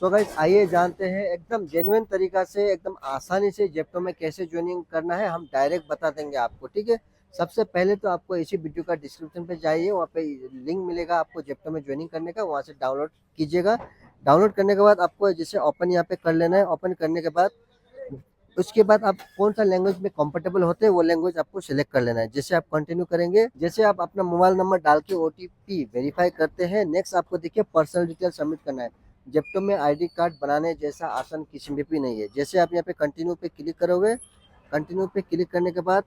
तो गाइस आइए जानते हैं एकदम जेन्युइन तरीका से एकदम आसानी से जेप्टो में कैसे ज्वाइनिंग करना है, हम डायरेक्ट बता देंगे आपको। ठीक है, सबसे पहले तो आपको इसी वीडियो का डिस्क्रिप्शन पे जाइए, वहाँ पे लिंक मिलेगा आपको जेप्टो में ज्वाइनिंग करने का, वहाँ से डाउनलोड कीजिएगा। डाउनलोड करने के बाद आपको जैसे ओपन यहाँ पे कर लेना है। ओपन करने के बाद उसके बाद आप कौन सा लैंग्वेज में कंफर्टेबल होते हैं वो लैंग्वेज आपको सिलेक्ट कर लेना है। जैसे आप कंटिन्यू करेंगे, जैसे आप अपना मोबाइल नंबर डाल के ओटीपी वेरीफाई करते हैं, नेक्स्ट आपको देखिए पर्सनल डिटेल सबमिट करना है। जेप्टो में आईडी कार्ड बनाने जैसा आसान किसी में भी नहीं है। जैसे आप यहाँ पे कंटिन्यू पे क्लिक करोगे, कंटिन्यू पे क्लिक करने के बाद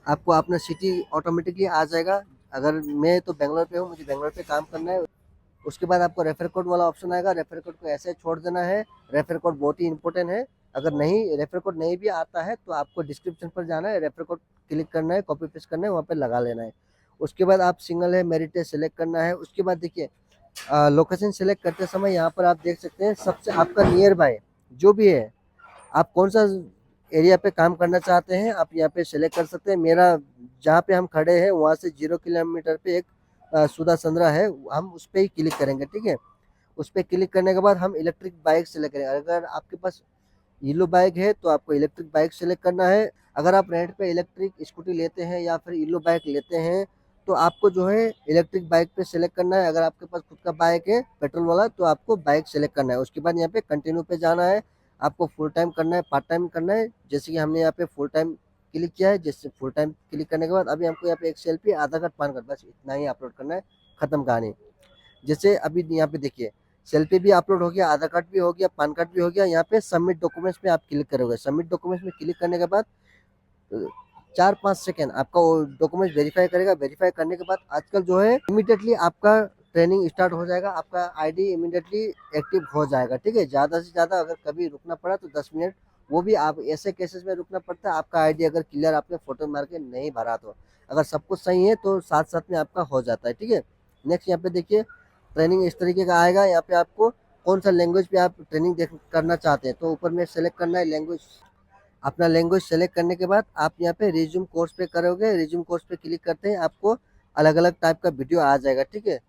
आपको अपना सिटी ऑटोमेटिकली आ जाएगा। अगर मैं तो बेंगलोर पे हूँ, मुझे बेंगलोर पे काम करना है। उसके बाद आपको रेफर कोड वाला ऑप्शन आएगा, रेफर कोड को ऐसे छोड़ देना है। रेफर कोड बहुत ही इंपॉर्टेंट है। अगर नहीं रेफर कोड नहीं भी आता है तो आपको डिस्क्रिप्शन पर जाना है, रेफर कोड क्लिक करना है, कॉपी पेस्ट करना है, वहाँ पे लगा लेना है। उसके बाद आप सिंगल है मेरिट है सेलेक्ट करना है। उसके बाद देखिए लोकेशन सेलेक्ट करते समय यहाँ पर आप देख सकते हैं सबसे आपका नियर बाय जो भी है, आप कौन सा एरिया पे काम करना चाहते हैं आप यहाँ पे सेलेक्ट कर सकते हैं। मेरा जहाँ पे हम खड़े हैं वहाँ से 0 किलोमीटर पे एक सुधा संद्रा है, हम उस पर ही क्लिक करेंगे। ठीक है, उस पर क्लिक करने के बाद हम इलेक्ट्रिक बाइक सेलेक्ट करेंगे। अगर आपके पास येलो बाइक है तो आपको इलेक्ट्रिक बाइक सेलेक्ट करना है। अगर आप रेंट पे इलेक्ट्रिक स्कूटी लेते हैं या फिर येलो बाइक लेते हैं तो आपको जो है इलेक्ट्रिक बाइक पे सेलेक्ट करना है। अगर आपके पास खुद का बाइक है पेट्रोल वाला तो आपको बाइक सेलेक्ट करना है। उसके बाद यहाँ पे कंटिन्यू पे जाना है। आपको फुल टाइम करना है पार्ट टाइम करना है, जैसे कि हमने यहाँ पे फुल टाइम क्लिक किया है। जैसे फुल टाइम क्लिक करने के बाद अभी हमको यहाँ पे एक सेल्फी आधार कार्ड पैन कार्ड बस इतना ही अपलोड करना है, खत्म कहानी। जैसे अभी यहाँ पे देखिए सेल्फी भी अपलोड हो गया, आधार कार्ड भी हो गया, पैन कार्ड भी हो गया। यहाँ पे सबमिट डॉक्यूमेंट्स पे आप क्लिक करोगे। सबमिट डॉक्यूमेंट्स में क्लिक करने के बाद 4-5 सेकेंड आपका वो डॉक्यूमेंट वेरीफाई करेगा। वेरीफाई करने के बाद आजकल जो है इमीडिएटली आपका ट्रेनिंग स्टार्ट हो जाएगा, आपका आईडी इमीडिएटली एक्टिव हो जाएगा। ठीक है, ज़्यादा से ज़्यादा अगर कभी रुकना पड़ा तो 10 मिनट, वो भी आप ऐसे केसेस में रुकना पड़ता है आपका आईडी अगर क्लियर आपने फोटो मार के नहीं भरा तो। अगर सब कुछ सही है तो साथ साथ में आपका हो जाता है। ठीक है, नेक्स्ट यहाँ पे देखिए ट्रेनिंग इस तरीके का आएगा। यहाँ पे आपको कौन सा लैंग्वेज पे आप ट्रेनिंग देख करना चाहते हैं तो ऊपर में सेलेक्ट करना है लैंग्वेज। अपना लैंग्वेज सेलेक्ट करने के बाद आप यहाँ पे रिज्यूम कोर्स पे करोगे। रिज्यूम कोर्स पे क्लिक करते हैं आपको अलग अलग टाइप का वीडियो आ जाएगा। ठीक है,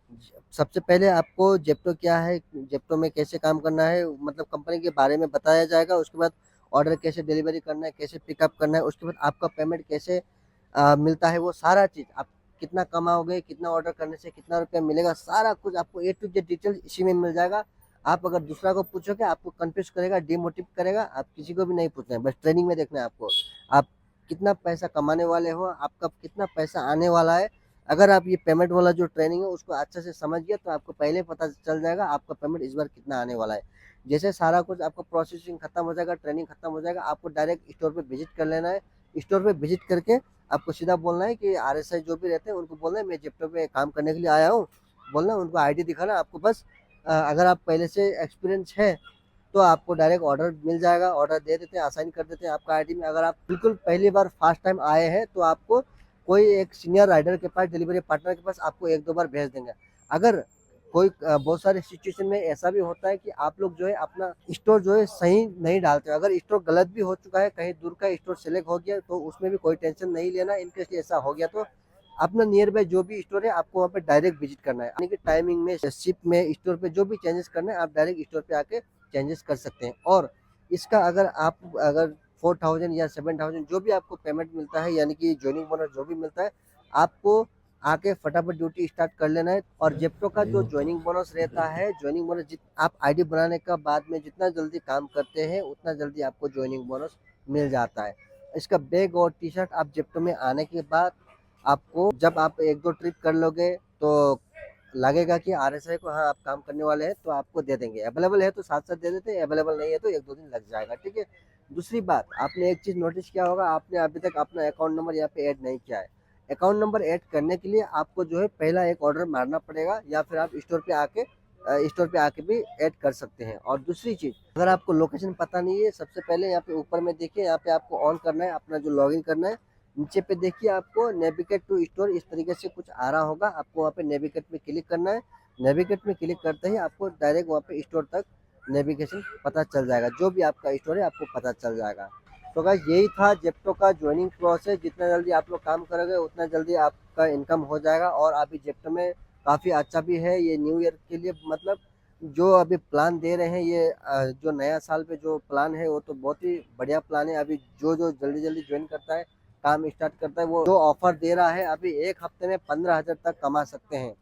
सबसे पहले आपको जेप्टो क्या है, जेप्टो में कैसे काम करना है, मतलब कंपनी के बारे में बताया जाएगा। उसके बाद ऑर्डर कैसे डिलीवरी करना है, कैसे पिकअप करना है, उसके बाद आपका पेमेंट कैसे मिलता है, वो सारा चीज़ आप कितना कमाओगे, कितना ऑर्डर करने से कितना रुपया मिलेगा, सारा कुछ आपको ए टू जेड डिटेल इसी में मिल जाएगा। आप अगर दूसरा को पूछोगे आपको कंफ्यूज करेगा, डिमोटिव करेगा। आप किसी को भी नहीं पूछना है, बस ट्रेनिंग में देखना है आपको आप कितना पैसा कमाने वाले हो, आपका कितना पैसा आने वाला है। अगर आप ये पेमेंट वाला जो ट्रेनिंग है उसको अच्छे से समझ गया तो आपको पहले पता चल जाएगा आपका पेमेंट इस बार कितना आने वाला है। जैसे सारा कुछ आपका प्रोसेसिंग खत्म हो जाएगा, ट्रेनिंग खत्म हो जाएगा, आपको डायरेक्ट स्टोर पे विजिट कर लेना है। स्टोर पे विजिट करके आपको सीधा बोलना है कि आरएसआई जो भी रहते हैं उनको बोलना है मैं जेप्टो पे काम करने के लिए आया हूँ, बोलना उनको आईडी दिखाना आपको बस। अगर आप पहले से एक्सपीरियंस है तो आपको डायरेक्ट ऑर्डर मिल जाएगा, ऑर्डर दे देते हैं, असाइन कर देते हैं आपका आईडी में। अगर आप बिल्कुल पहली बार फर्स्ट टाइम आए हैं तो आपको कोई एक सीनियर राइडर के पास, डिलीवरी पार्टनर के पास आपको 1-2 बार भेज देंगे। अगर कोई बहुत सारे सिचुएशन में ऐसा भी होता है कि आप लोग जो है अपना स्टोर जो है सही नहीं डालते हो। अगर स्टोर गलत भी हो चुका है, कहीं दूर का स्टोर सेलेक्ट हो गया तो उसमें भी कोई टेंशन नहीं लेना। इनकेस ऐसा हो गया तो अपना नियर बाय जो भी स्टोर है आपको वहाँ पे डायरेक्ट विजिट करना है। यानी कि टाइमिंग में, शिप में, स्टोर पे जो भी चेंजेस करना है आप डायरेक्ट स्टोर पे आके चेंजेस कर सकते हैं। और इसका अगर 4000 या 7000 जो भी आपको पेमेंट मिलता है, यानी कि ज्वाइनिंग बोनस जो भी मिलता है, आपको आके फटाफट ड्यूटी स्टार्ट कर लेना है। और जेप्टो का जो ज्वाइनिंग बोनस रहता है, ज्वाइनिंग बोनस आप आईडी बनाने का बाद में जितना जल्दी काम करते हैं उतना जल्दी आपको ज्वाइनिंग बोनस मिल जाता है। इसका बैग और टी शर्ट आप जेप्टो में आने के बाद आपको जब आप 1-2 ट्रिप कर लोगे तो लगेगा कि आरएसआई को हाँ आप काम करने वाले हैं तो आपको दे देंगे। अवेलेबल है तो साथ साथ दे देते हैं, अवेलेबल नहीं है तो 1-2 दिन लग जाएगा। ठीक है, दूसरी बात आपने एक चीज़ नोटिस किया होगा, आपने अभी तक अपना अकाउंट नंबर यहाँ पे ऐड नहीं किया है। अकाउंट नंबर ऐड करने के लिए आपको जो है पहला एक ऑर्डर मारना पड़ेगा, या फिर आप स्टोर पे आके भी ऐड कर सकते हैं। और दूसरी चीज़, अगर आपको लोकेशन पता नहीं है, सबसे पहले यहाँ पे ऊपर में देखिए, यहाँ पे आपको ऑन करना है, अपना जो लॉगिन करना है। नीचे पे देखिए आपको नेविगेट टू स्टोर इस तरीके से कुछ आ रहा होगा, आपको वहाँ पे नेविगेट में क्लिक करना है। नेविगेट में क्लिक करते ही आपको डायरेक्ट वहाँ पे स्टोर तक नेविगेशन पता चल जाएगा, जो भी आपका स्टोर है आपको पता चल जाएगा। तो गाइस यही था जेप्टो का ज्वाइनिंग प्रोसेस। जितना जल्दी आप लोग काम करोगे उतना जल्दी आपका इनकम हो जाएगा। और अभी जेप्टो में काफ़ी अच्छा भी है ये न्यू ईयर के लिए, मतलब जो अभी प्लान दे रहे हैं ये जो नया साल पे जो प्लान है वो तो बहुत ही बढ़िया प्लान है। अभी जो जो जल्दी जल्दी ज्वाइन करता है, काम स्टार्ट करता है, वो जो ऑफर दे रहा है अभी 1 हफ्ते में 15,000 तक कमा सकते हैं।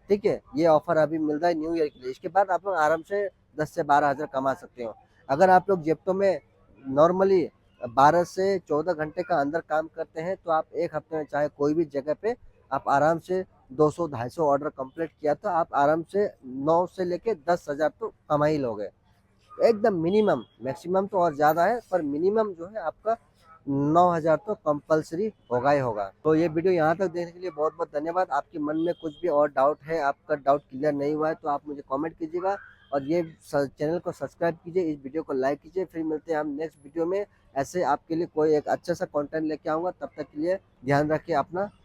ठीक है, ये ऑफर अभी मिल रहा है न्यू ईयर के लिए। इसके बाद आप लोग आराम से 10 से 12 हज़ार कमा सकते हो। अगर आप लोग जेप्टो में नॉर्मली 12 से 14 घंटे का अंदर काम करते हैं तो आप 1 हफ्ते में चाहे कोई भी जगह पे आप आराम से 200-250 ऑर्डर कंप्लीट किया तो आप आराम से 9 से लेके 10 हज़ार तो कमा ही लोगे। एकदम मिनिमम, मैक्सिमम तो और ज़्यादा है पर मिनिमम जो है आपका 9,000 तो कंपलसरी होगा ही होगा। तो ये वीडियो यहाँ तक देखने के लिए बहुत बहुत धन्यवाद। आपके मन में कुछ भी और डाउट है, आपका डाउट क्लियर नहीं हुआ है तो आप मुझे कमेंट कीजिएगा और ये चैनल को सब्सक्राइब कीजिए, इस वीडियो को लाइक कीजिए। फिर मिलते हैं हम नेक्स्ट वीडियो में। ऐसे आपके लिए कोई एक अच्छा सा कंटेंट लेके आऊँगा। तब तक के लिए ध्यान रखिए अपना।